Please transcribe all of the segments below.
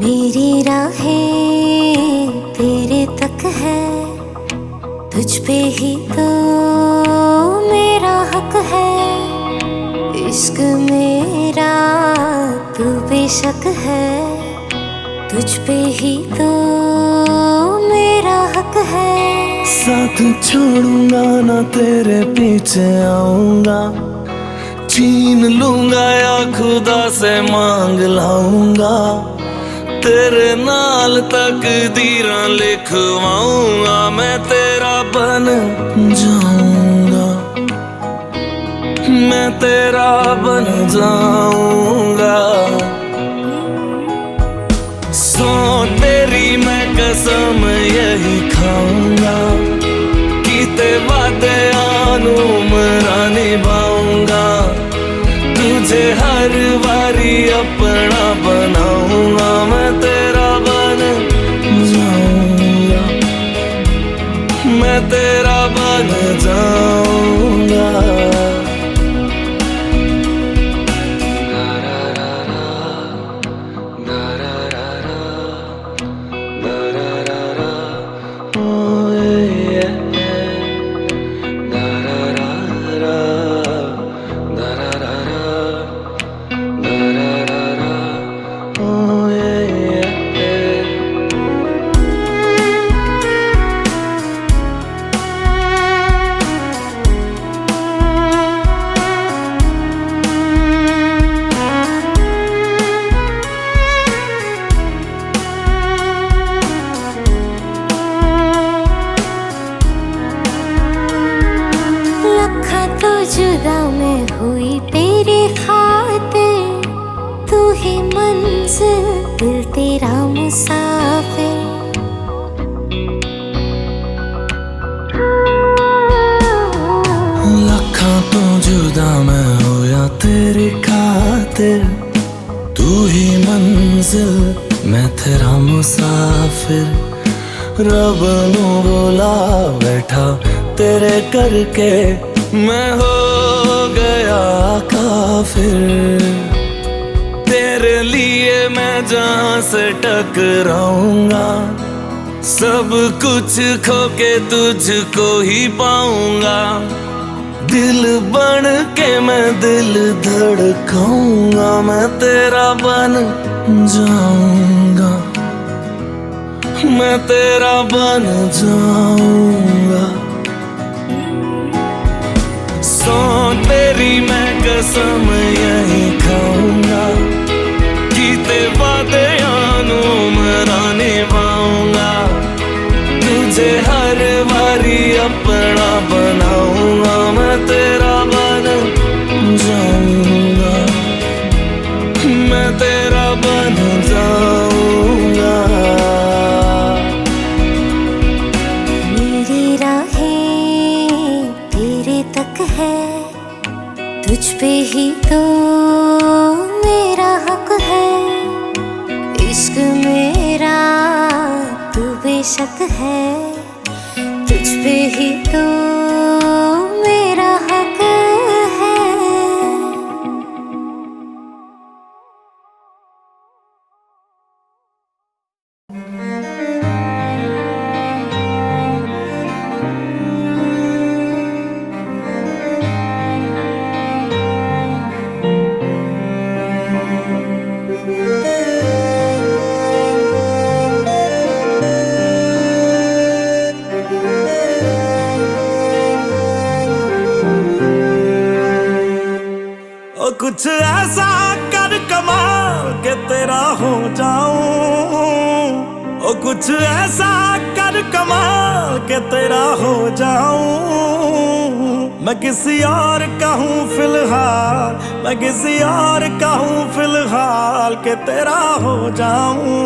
मेरी राहें तेरे तक है, तुझ पे ही तो मेरा हक है। इश्क मेरा तू बेशक है, तुझ पे ही तो मेरा हक है। साथ छोड़ूंगा ना तेरे पीछे आऊंगा, छीन लूंगा या खुदा से मांग लाऊंगा। तेरे नाल तकदीरां लिखवाऊंगा, मैं तेरा बन जाऊंगा, मैं तेरा बन जाऊंगा। सो तेरी मैं कसम यही खाऊंगा, कीते वादे आनू मरा निभाऊंगा। तुझे हर बारी अपना बनाऊंगा, मैं तेरा बन जाऊंगा, मैं तेरा बन जाऊंगा। जुदा मैं हुई तेरे खातिर, तू ही मंजिल दिल तेरा मुसाफिर। लखां तो जुदा मैं होया तेरी खातिर, तू ही मंजिल मैं तेरा मुसाफिर। रब नू बोला बैठा तेरे करके, मैं हो गया काफिर। तेरे लिए मैं जहां से टकराऊंगा, सब कुछ खो के तुझको ही पाऊंगा। दिल बन के मैं दिल धड़काऊंगा, मैं तेरा बन जाऊंगा, मैं तेरा बन जाऊंगा। सो तेरी मैं कसम यही खाऊंगा, कीते वादे आनू मरा निभाऊंगा। तुझे हर बारी अपना बनाऊंगा, मैं तेरा बन जाऊंगा, मैं तेरा बन जाऊंगा। मेरी राहें तेरे तक है, तुझ पे ही तो मेरा हक है। इश्क मेरा तू बेशक है, तुझ पे ही तो मेरा हक है। कुछ ऐसा कर कमाल के तेरा हो जाऊं, ओ कुछ ऐसा कर कमाल के तेरा हो जाऊं। मैं किसी और का हूँ फिलहाल, मैं किसी और का हूँ फिलहाल के तेरा हो जाऊं।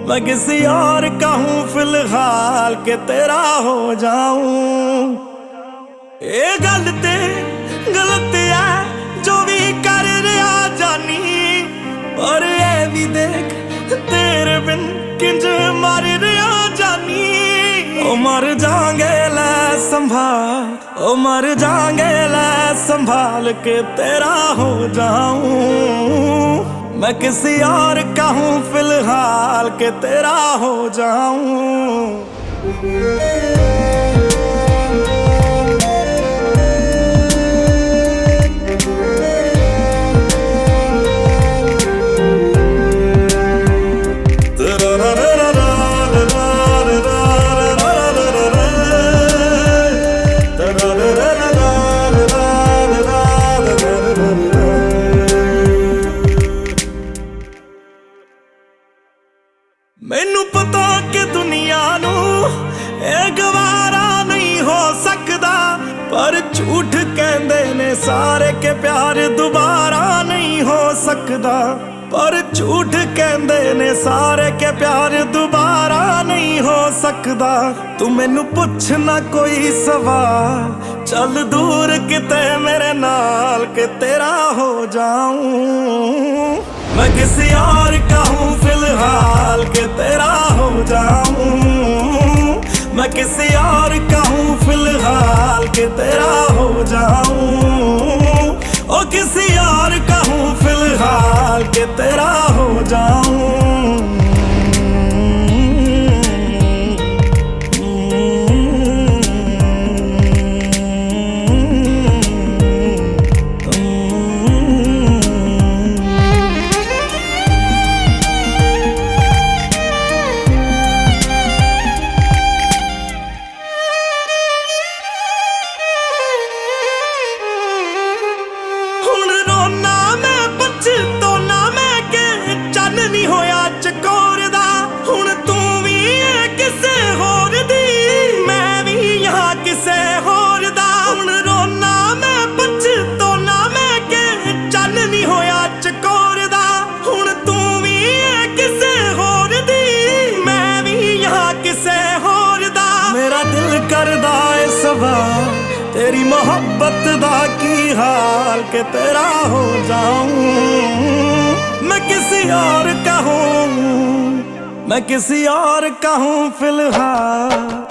मैं किसी और का हूँ फिलहाल के तेरा हो जाऊं। ये गलत है जो भी कर रहा जानी, और ये भी देख तेरे बिन किंज मर रहा जानी। ओ मर जाएंगे ले संभाल, ओ मर जाएंगे ले संभाल के तेरा हो जाऊं। मैं किसी और का हूं फिलहाल के तेरा हो जाऊं। मैनू पता कि दुनिया नू ये गवारा नहीं हो सकदा, पर झूठ कहंदे ने सारे के प्यार दोबारा नहीं हो सकदा। पर झूठ कहंदे ने सारे के प्यार दोबारा नहीं हो सकदा। तू मैनू पुछ ना कोई सवाल, चल दूर किते मेरे नाल के तेरा हो जाऊं। मैं किसी और का हूं फिलहाल के तेरा हो जाऊं। मैं किसी और का हूं फिलहाल के तेरा हो जाऊं। ओ किसी और का हूं फिलहाल के तेरा हो जाऊं। तेरी मोहब्बत दा की हाल के तेरा हो जाऊं। मैं किसी और का हूं, मैं किसी और का हूं फिलहाल।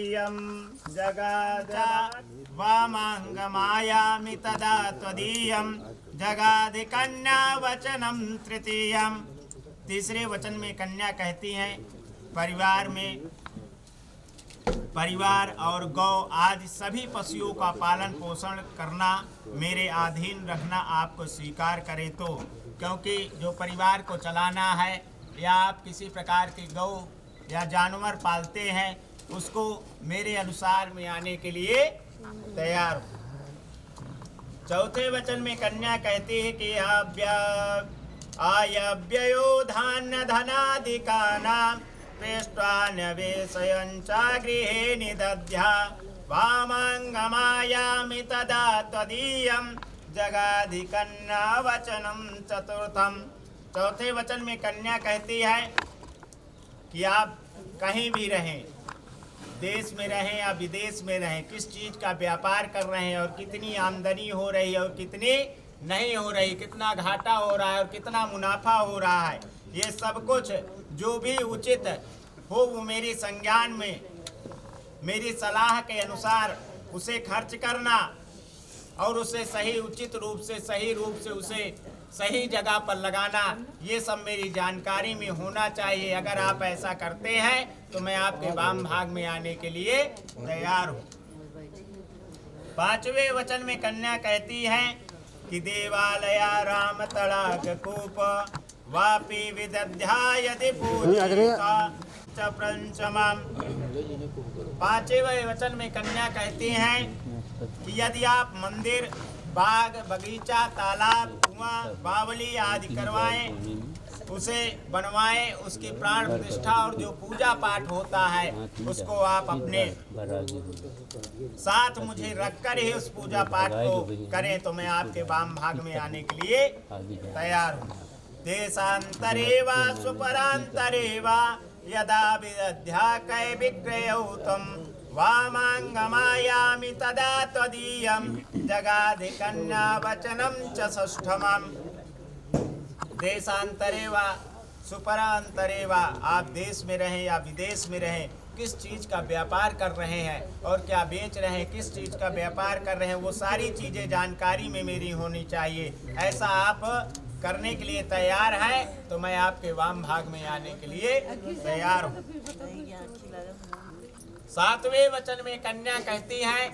तदीयं जगाद वामाङ्गमायामि तदा त्वदीयं जगादि कन्या वचनम तृतीयम। तीसरे वचन में कन्या कहती हैं, परिवार और गौ आदि सभी पशुओं का पालन पोषण करना, मेरे अधीन रखना आपको स्वीकार करे तो। क्योंकि जो परिवार को चलाना है या आप किसी प्रकार की गौ या जानवर पालते हैं, उसको मेरे अनुसार में आने के लिए तैयार हो। चौथे वचन में कन्या कहती है कि आयव्ययो धान्य धनादिकानां पृष्ट्वान्यवेशयञ्चा गृहे निदध्या वामाङ्गमायामि तदा त्वदीयं जगादि कन्या वचनम चतुर्थम। चौथे वचन में कन्या कहती है कि आप कहीं भी रहें, देश में रहें या विदेश में रहें, किस चीज़ का व्यापार कर रहे हैं और कितनी आमदनी हो रही है और कितनी नहीं हो रही, कितना घाटा हो रहा है और कितना मुनाफा हो रहा है, ये सब कुछ जो भी उचित हो वो मेरी संज्ञान में, मेरी सलाह के अनुसार उसे खर्च करना और उसे सही उचित रूप से, सही रूप से उसे सही जगह पर लगाना, ये सब मेरी जानकारी में होना चाहिए। अगर आप ऐसा करते हैं तो मैं आपके वाम भाग में आने के लिए तैयार हूँ। पांचवें वचन में कन्या कहती है कि देवालया राम तड़ाग कूप वापी विदध्या यदि पूजिता च पंचमम्। पांचवें वचन में कन्या कहती हैं कि यदि आप मंदिर, बाग, बगीचा, तालाब, कुआं, बावली आदि करवाएं, उसे बनवाएं, उसकी प्राण प्रतिष्ठा और जो पूजा पाठ होता है उसको आप अपने साथ मुझे रखकर ही उस पूजा पाठ को करें तो मैं आपके वाम भाग में आने के लिए तैयार हूँ। देशांतरे वा सुपरांतरे वा यदा विदध्याकै विक्रयौ तं वामाङ्गमायामि तदा त्वदीयं जगादि कन्या वचनं च षष्ठमम्। देशांतरे वा सुपरांतरे वा, आप देश में रहें या विदेश में रहें, किस चीज़ का व्यापार कर रहे हैं और क्या बेच रहे हैं, किस चीज़ का व्यापार कर रहे हैं, वो सारी चीज़ें जानकारी में मेरी होनी चाहिए। ऐसा आप करने के लिए तैयार हैं तो मैं आपके वाम भाग में आने के लिए तैयार हूँ। सातवें वचन में कन्या कहती है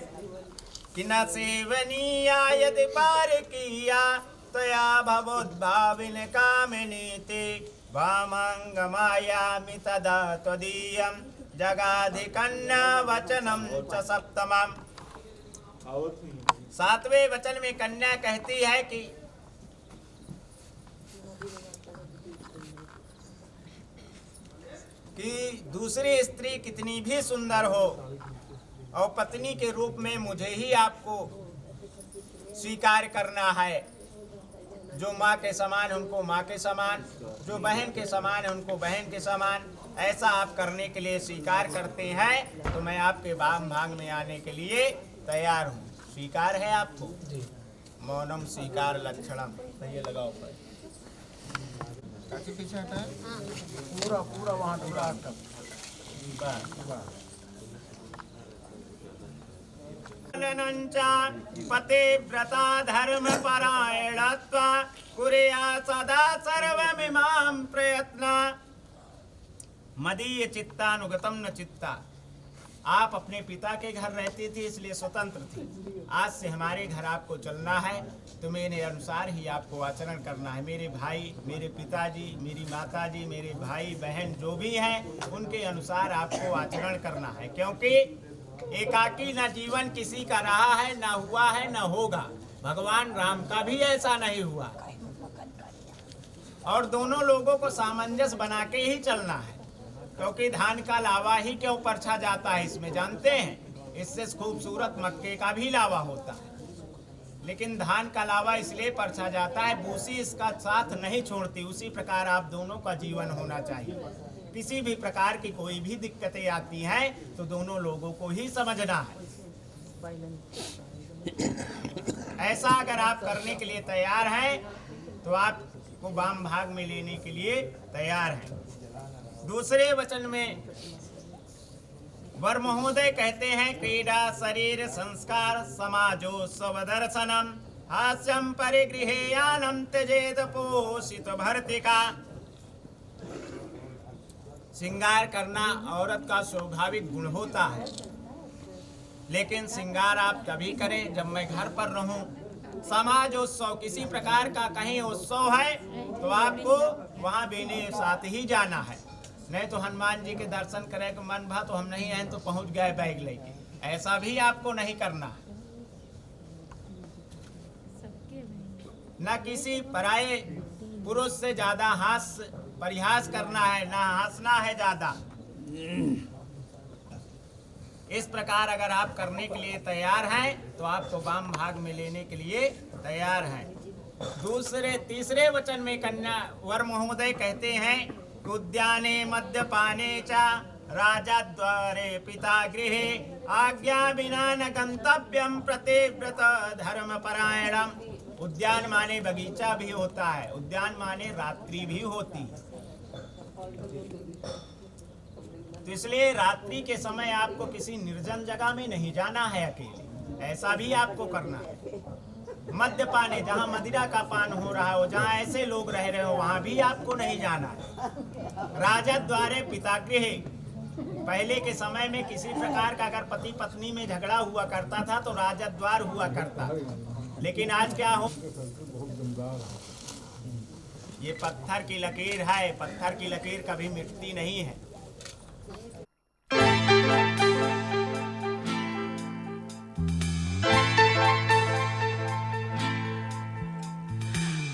कि न सेवनीया यदि पार किया तया भवोद्भाविन कामिनीति वामाङ्गमायामि तदा त्वदीयं जगादि कन्या वचनम च सप्तमम्। सातवें वचन में कन्या कहती है कि दूसरी स्त्री कितनी भी सुंदर हो और पत्नी के रूप में मुझे ही आपको स्वीकार करना है। जो माँ के समान उनको माँ के समान, जो बहन के समान है उनको बहन के समान, ऐसा आप करने के लिए स्वीकार करते हैं तो मैं आपके वाम भाग में आने के लिए तैयार हूँ। स्वीकार है आपको? मौनम स्वीकार लक्षणम। ये लगाओ पर पीछे हटा, पूरा पूरा वहाँ पूरा पतिव्रता धर्मपरायणत्वा कुर्या सदा सर्वमिमां प्रयत्ना मदीय चित्तानुगतम न चित्ता। आप अपने पिता के घर रहती थी इसलिए स्वतंत्र थी, आज से हमारे घर आपको चलना है तो मेरे अनुसार ही आपको आचरण करना है। मेरे भाई, मेरे पिताजी, मेरी माताजी, मेरे भाई बहन जो भी हैं उनके अनुसार आपको आचरण करना है। क्योंकि एकाकी न जीवन किसी का रहा है, न हुआ है, न होगा। भगवान राम का भी ऐसा नहीं हुआ और दोनों लोगों को सामंजस्य बना के ही चलना है। क्योंकि धान का लावा ही क्यों परछा जाता है इसमें जानते हैं? इससे खूबसूरत मक्के का भी लावा होता है, लेकिन धान का लावा इसलिए परछा जाता है, भूसी इसका साथ नहीं छोड़ती। उसी प्रकार आप दोनों का जीवन होना चाहिए। किसी भी प्रकार की कोई भी दिक्कतें आती हैं तो दोनों लोगों को ही समझना है। ऐसा अगर आप करने के लिए तैयार हैं तो आपको वाम भाग में लेने के लिए तैयार हैं। दूसरे वचन में वर महोदय कहते हैं क्रीडा शरीर संस्कार समाजोत्सव दर्शनम हास्यम परिगृहेयानम त्यजेत पोषित भर्तिका। श्रृंगार करना औरत का स्वाभाविक गुण होता है, लेकिन श्रृंगार आप तभी करें जब मैं घर पर रहूं। समाजोत्सव किसी प्रकार का कहीं उत्सव है तो आपको वहां बेने साथ ही जाना है, नहीं तो हनुमान जी के दर्शन करें कि मन भा तो हम नहीं हैं तो पहुंच गए बैग लेके, ऐसा भी आपको नहीं करना है। न किसी पराये पुरुष से ज्यादा हास्य परिहास करना है, ना हंसना है ज्यादा। इस प्रकार अगर आप करने के लिए तैयार हैं तो आपको वाम भाग में लेने के लिए तैयार हैं। तीसरे वचन में कन्या वर महोदय कहते हैं कि उद्याने मद्यपाने च राजा द्वारे पिता गृहे आज्ञा बिना न गंतव्यम प्रतिव्रत धर्म परायणम। उद्यान माने बगीचा भी होता है, उद्यान माने रात्रि भी होती है। तो इसलिए रात्रि के समय आपको किसी निर्जन जगह में नहीं जाना है अकेले, ऐसा भी आपको करना है। मद्यपाने जहाँ मदिरा का पान हो रहा हो, जहाँ ऐसे लोग रह रहे हो, वहाँ भी आपको नहीं जाना है। राजा द्वारे पितागृह, पहले के समय में किसी प्रकार का अगर पति पत्नी में झगड़ा हुआ करता था तो राजा द्वार हुआ करता, लेकिन आज क्या हो, ये पत्थर की लकीर है, पत्थर की लकीर कभी मिटती नहीं है।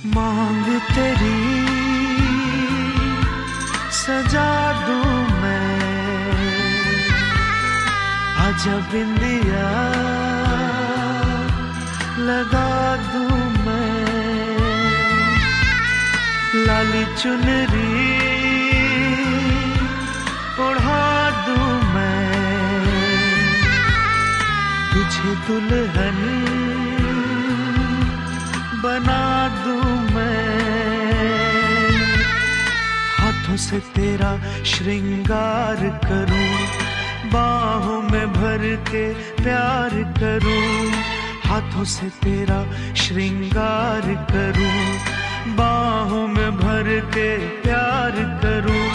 मांग तेरी सजा दूं मैं, आजा बिंदिया लगा दूं मैं, लाली चुनरी ओढ़ा दूं मैं, तुझे दुल्हन बना दूं मैं, हाथों से तेरा श्रृंगार करूं, बाहों में भर के प्यार करूं, हाथों से तेरा श्रृंगार करूं, बाहों में भर के प्यार करूं,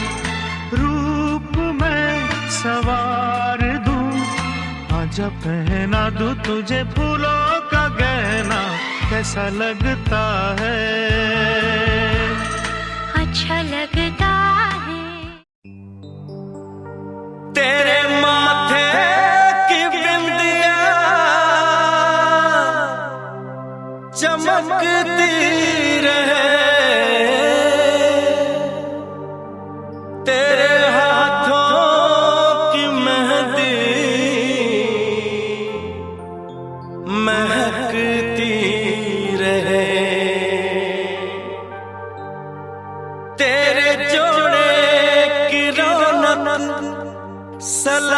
रूप में सवार दूं, आजा पहना दूं तुझे फूलों का गहना, कैसा लगता है, अच्छा लगता है। तेरे माथे की बिंदिया चमकती रहे, तेरे हाथों की मेहंदी महकती रहे, तेरे जोड़े की रौनक सल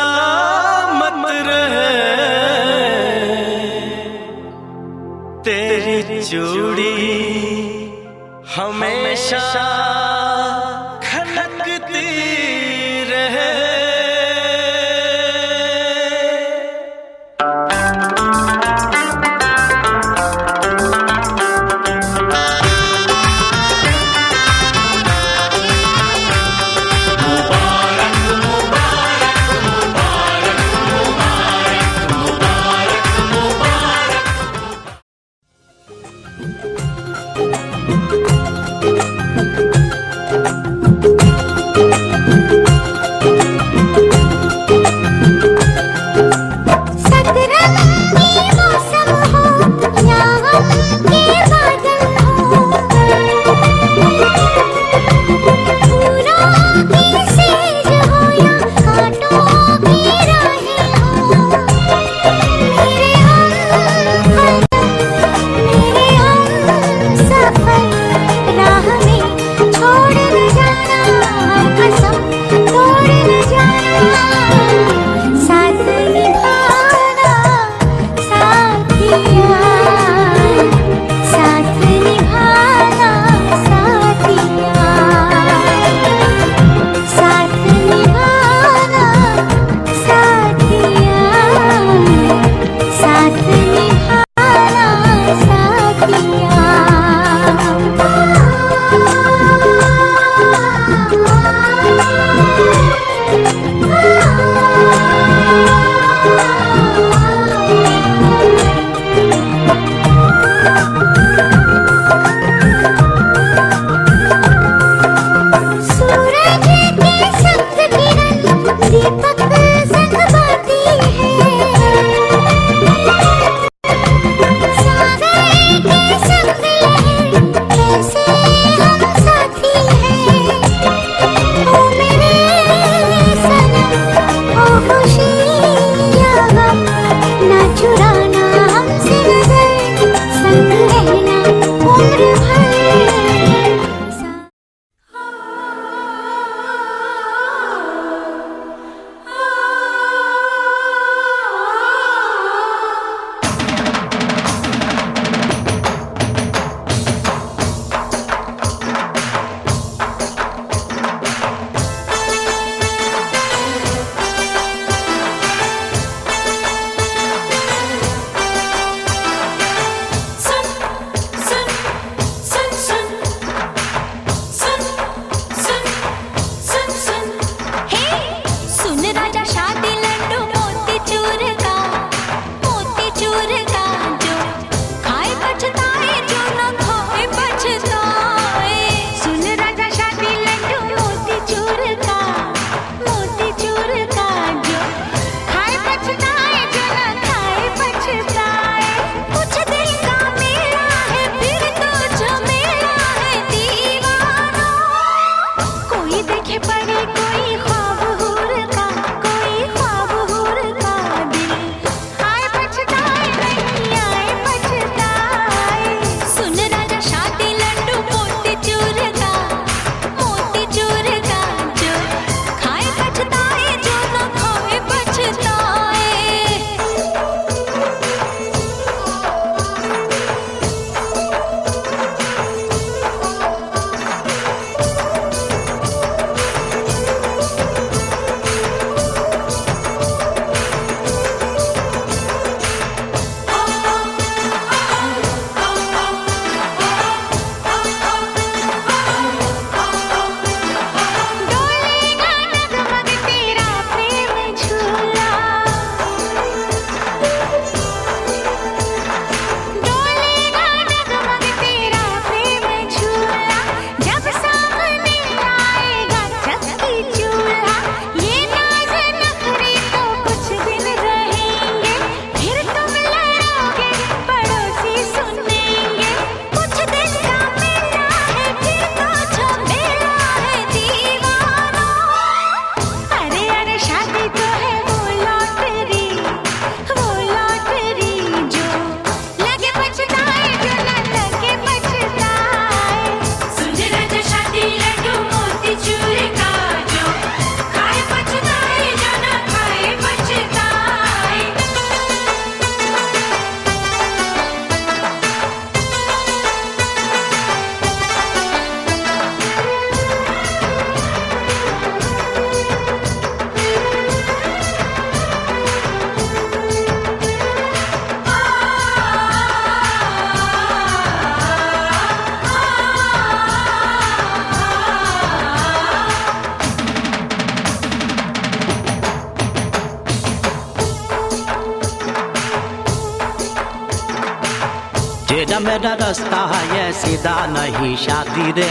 जब मेरा रास्ता ये सीधा नहीं शादी रे,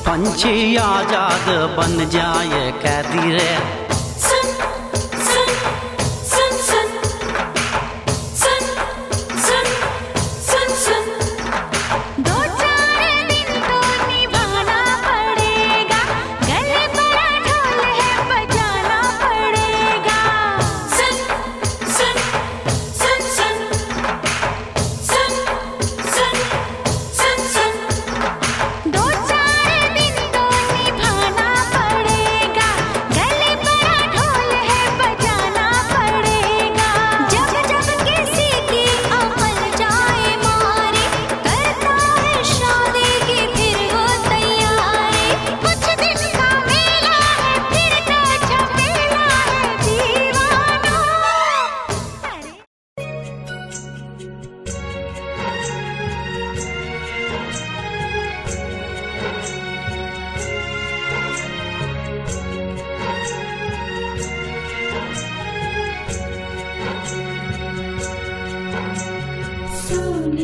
पंछी आजाद बन जाए कैदी रे।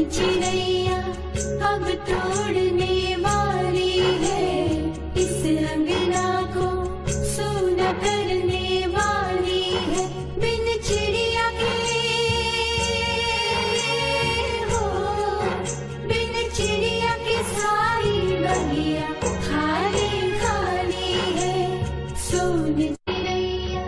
चिड़ैया अब तोड़ने वाली है, इस अंगना को सोना करने वाली है। बिन चिड़िया के हो, बिन चिड़िया के सारी बगिया खाली खाली है। सोन चिड़ैया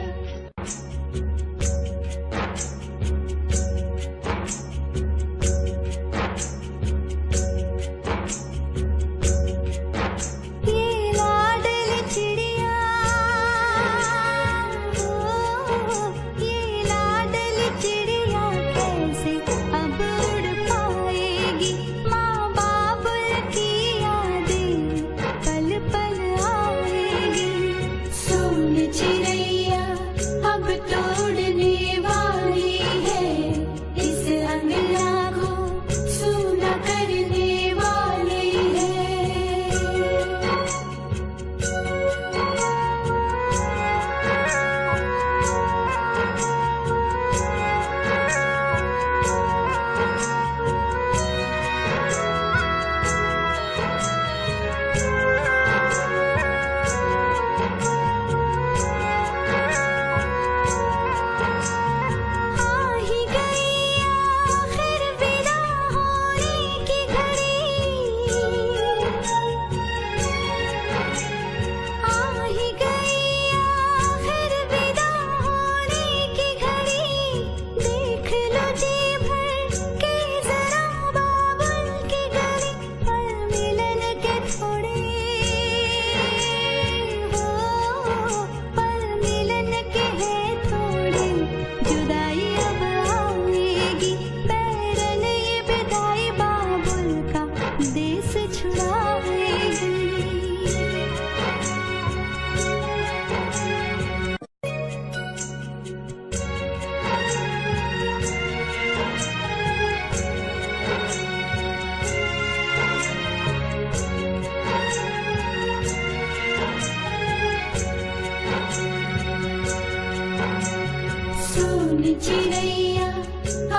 चिड़ैया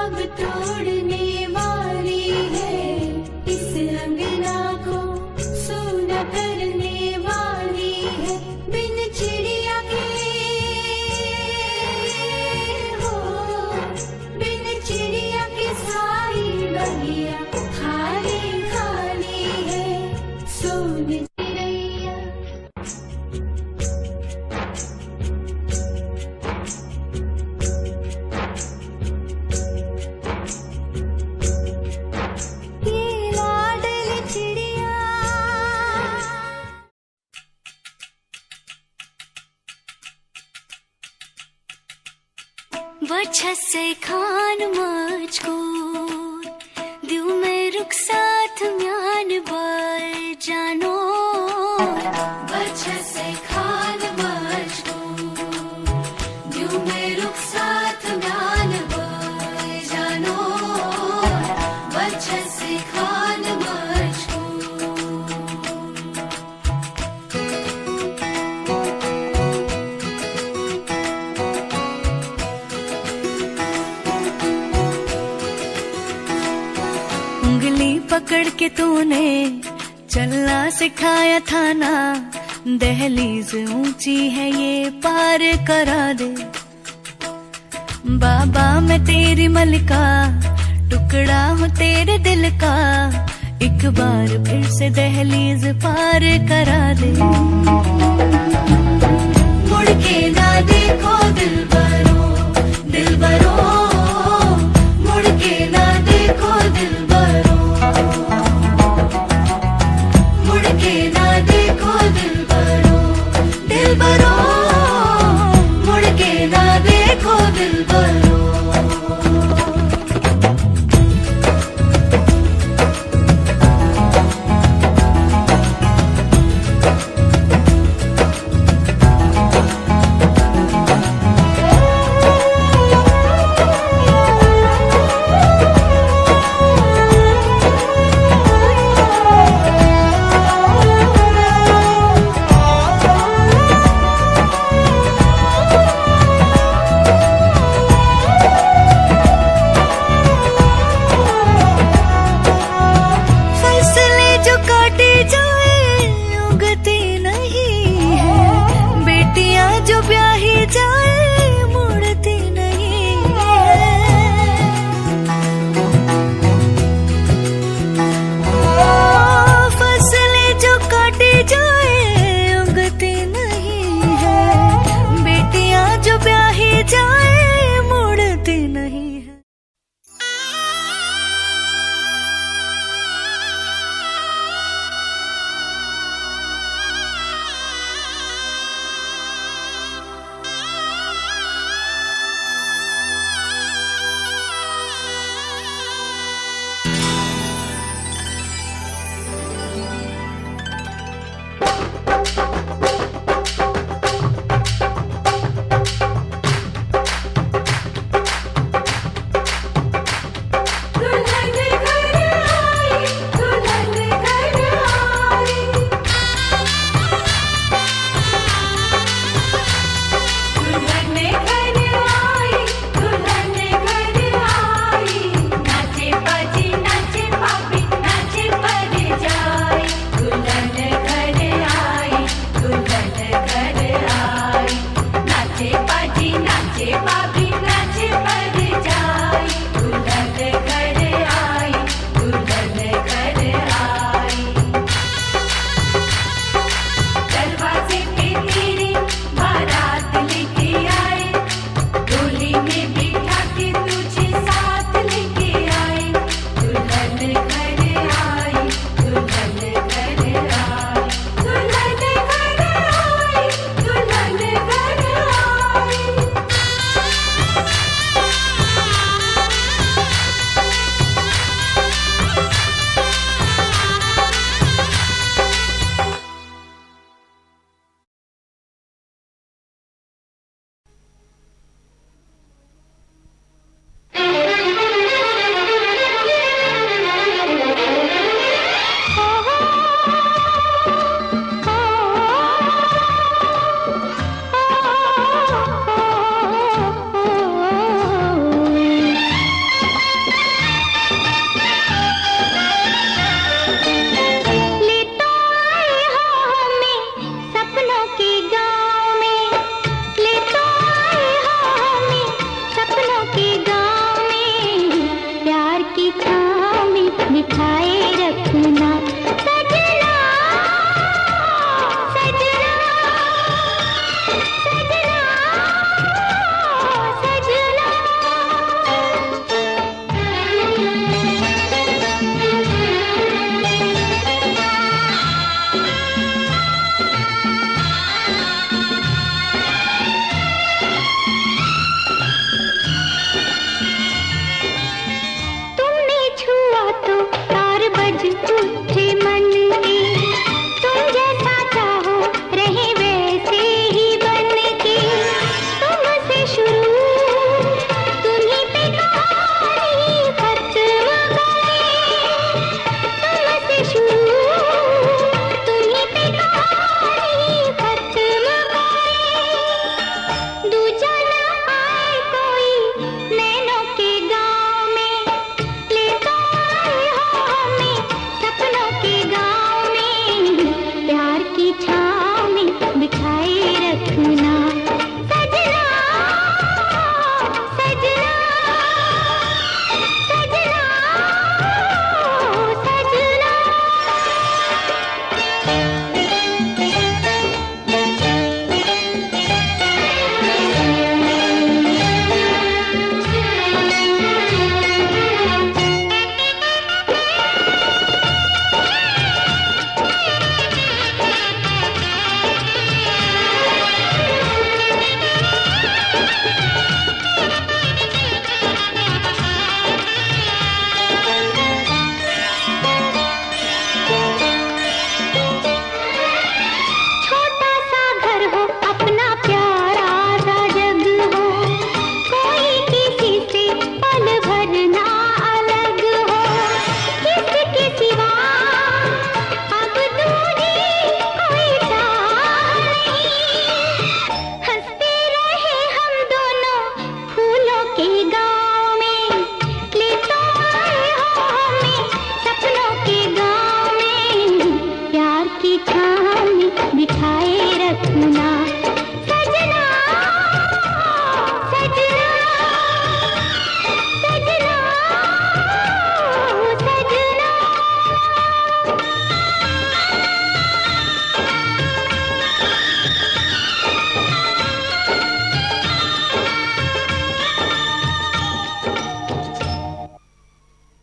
अब तोड़ने वाली है, इस अंगना को सोना करने वाली है। बिन चिड़िया के हो, बिन चिड़िया के सारी बगिया खाली खाली है। सोन चिड़ैया वजह से खान मुझको दिल में रुक साथ म्यान बर जानो। वजह से खान मुझको दिल में रुक साथ म्यान बर जानो। वजह से खान मुझको उंगली पकड़ के तूने चलना सिखाया था ना, दहलीज ऊंची है ये पार करा दे। बाबा मैं तेरी मलिका, टुकड़ा हूँ तेरे दिल का, एक बार फिर से दहलीज पार करा दे। मुड़ के ना देखो दिलबरो, दिलबरो